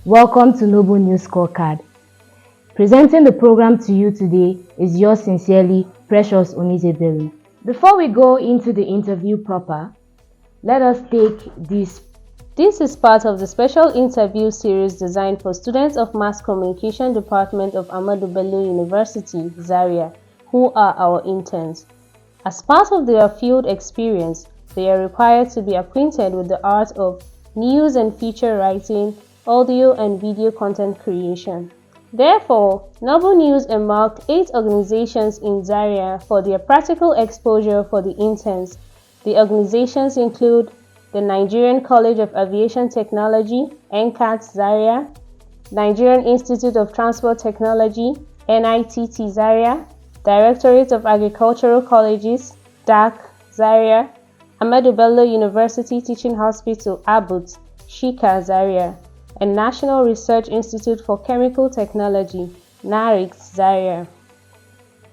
Welcome to NOBLENEWS Scorecard. Presenting the program to you today is yours sincerely, Precious Onizebelu. Before we go into the interview proper, let us take this. This is part of the special interview series designed for students of Mass Communication Department of Ahmadu Bello University, Zaria, who are our interns. As part of their field experience, they are required to be acquainted with the art of news and feature writing, audio and video content creation. Therefore, NOBLENEWS embarked 8 organizations in Zaria for their practical exposure for the interns. The organizations include the Nigerian College of Aviation Technology, NCAT Zaria, Nigerian Institute of Transport Technology, NITT Zaria, Directorate of Agricultural Colleges, DAC Zaria, Ahmadu Bello University Teaching Hospital, ABUT, Shika Zaria, and National Research Institute for Chemical Technology, NARIX Zaria.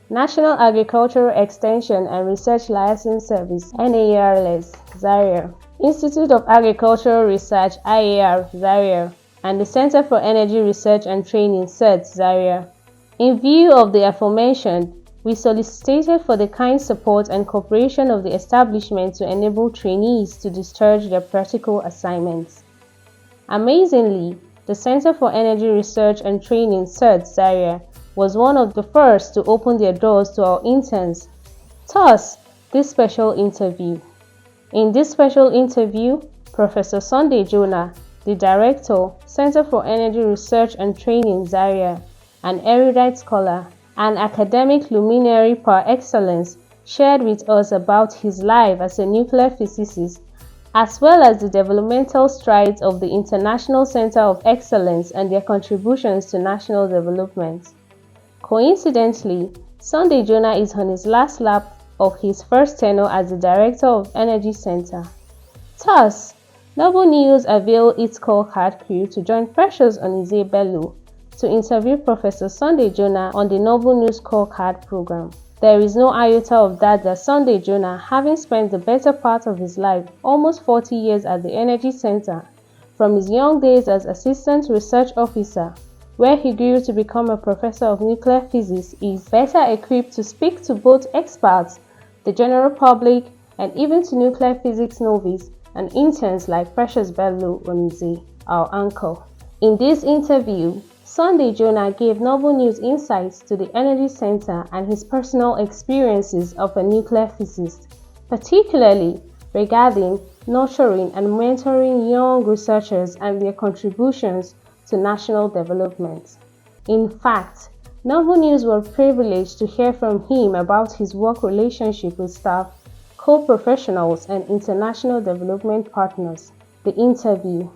National Agricultural Extension and Research License Service, NARLS Zaria. Institute of Agricultural Research, IAR Zaria, and the Center for Energy Research and Training, CERT Zaria. In view of the aforementioned, we solicited for the kind support and cooperation of the establishment to enable trainees to discharge their practical assignments. Amazingly, the Center for Energy Research and Training, CERT Zaria, was one of the first to open their doors to our interns. Thus, this special interview. In this special interview, Professor Jonah, the Director, Center for Energy Research and Training, Zaria, an erudite scholar, and academic luminary par excellence, shared with us about his life as a nuclear physicist, as well as the developmental strides of the International Center of Excellence and their contributions to national development. Coincidentally, Jonah is on his last lap of his first tenure as the Director of Energy Center. Thus, NOBLENEWS availed its scorecard crew to join Precious Onizebelu to interview Professor Jonah on the NOBLENEWS Scorecard program. There is no iota of doubt that Jonah, having spent the better part of his life, almost 40 years at the Energy Center, from his young days as Assistant Research Officer, where he grew to become a Professor of Nuclear Physics, is better equipped to speak to both experts, the general public, and even to nuclear physics novices and interns like Precious Bello Onize, our anchor. In this interview, Jonah gave NOBLENEWS insights to the Energy Center and his personal experiences of a nuclear physicist, particularly regarding nurturing and mentoring young researchers and their contributions to national development. In fact, NOBLENEWS were privileged to hear from him about his work relationship with staff, co-professionals, and international development partners. The interview.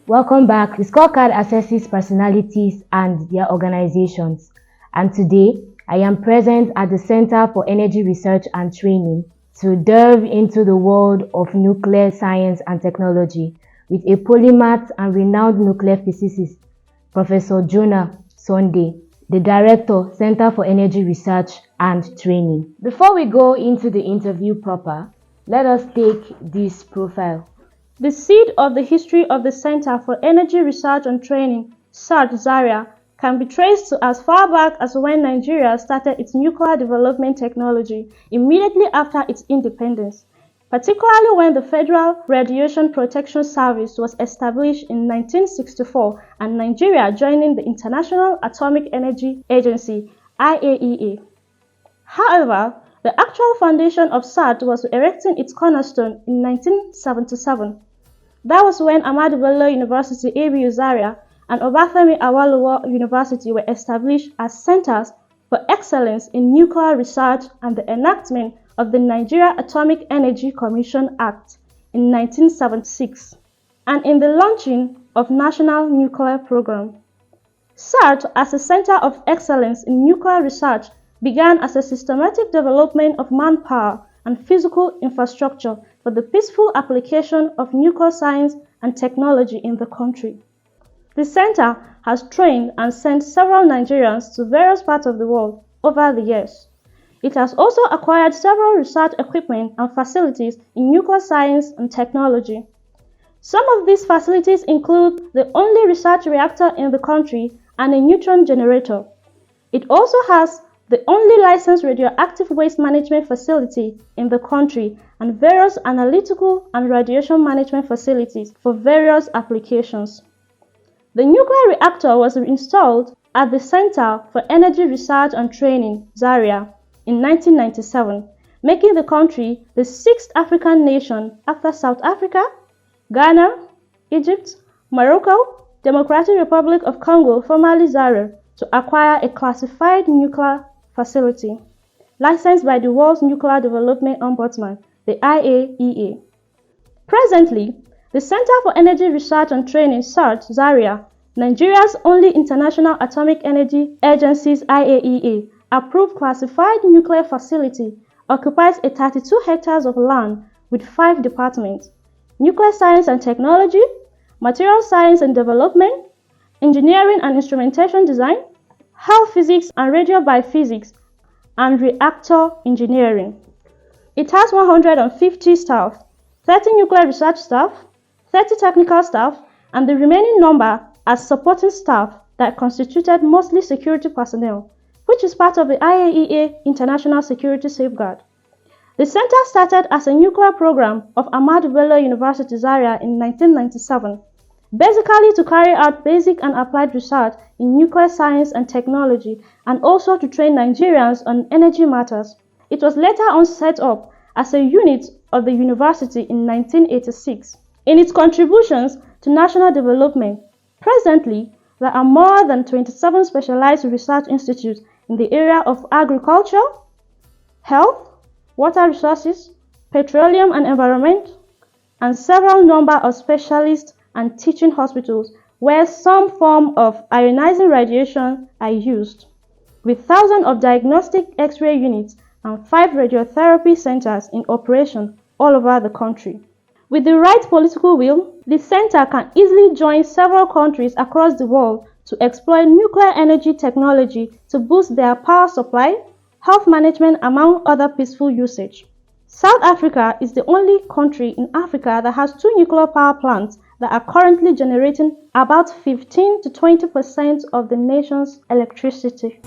Welcome back. The scorecard assesses personalities and their organizations. And today, I am present at the Center for Energy Research and Training to delve into the world of nuclear science and technology with a polymath and renowned nuclear physicist, Professor Jonah, the Director, Center for Energy Research and Training. Before we go into the interview proper, let us take this profile. The seed of the history of the Center for Energy Research and Training, CERT Zaria, can be traced to as far back as when Nigeria started its nuclear development technology immediately after its independence, particularly when the Federal Radiation Protection Service was established in 1964 and Nigeria joining the International Atomic Energy Agency, IAEA. However, the actual foundation of CERT was erecting its cornerstone in 1977. That was when Ahmadu Bello University, ABU Zaria, and Obafemi Awolowo University were established as centers for excellence in nuclear research and the enactment of the Nigeria Atomic Energy Commission Act in 1976, and in the launching of National Nuclear Program. CERT, as a center of excellence in nuclear research, began as a systematic development of manpower and physical infrastructure for the peaceful application of nuclear science and technology in the country. The center has trained and sent several Nigerians to various parts of the world over the years. It has also acquired several research equipment and facilities in nuclear science and technology. Some of these facilities include the only research reactor in the country and a neutron generator. It also has the only licensed radioactive waste management facility in the country and various analytical and radiation management facilities for various applications. The nuclear reactor was installed at the Center for Energy Research and Training, Zaria, in 1997, making the country the sixth African nation after South Africa, Ghana, Egypt, Morocco, Democratic Republic of Congo, formerly Zaire, to acquire a classified nuclear facility, licensed by the World Nuclear Development Ombudsman, the IAEA. Presently, the Center for Energy Research and Training, CERT, Zaria, Nigeria's only international atomic energy agency's IAEA approved classified nuclear facility, occupies a 32 hectares of land with 5 departments: nuclear science and technology, material science and development, engineering and instrumentation design, health physics and radio biophysics, and reactor engineering. It has 150 staff, 30 nuclear research staff, 30 technical staff, and the remaining number as supporting staff that constituted mostly security personnel, which is part of the IAEA International Security Safeguard. The center started as a nuclear program of Ahmadu Bello University Zaria in 1997, basically to carry out basic and applied research in nuclear science and technology, and also to train Nigerians on energy matters. It was later on set up as a unit of the university in 1986. In its contributions to national development, presently there are more than 27 specialized research institutes in the area of agriculture, health, water resources, petroleum and environment, and several number of specialist and teaching hospitals where some form of ionizing radiation are used, with thousands of diagnostic X-ray units and 5 radiotherapy centers in operation all over the country. With the right political will, the center can easily join several countries across the world to exploit nuclear energy technology to boost their power supply, health management, among other peaceful usage. South Africa is the only country in Africa that has 2 nuclear power plants that are currently generating about 15 to 20% of the nation's electricity.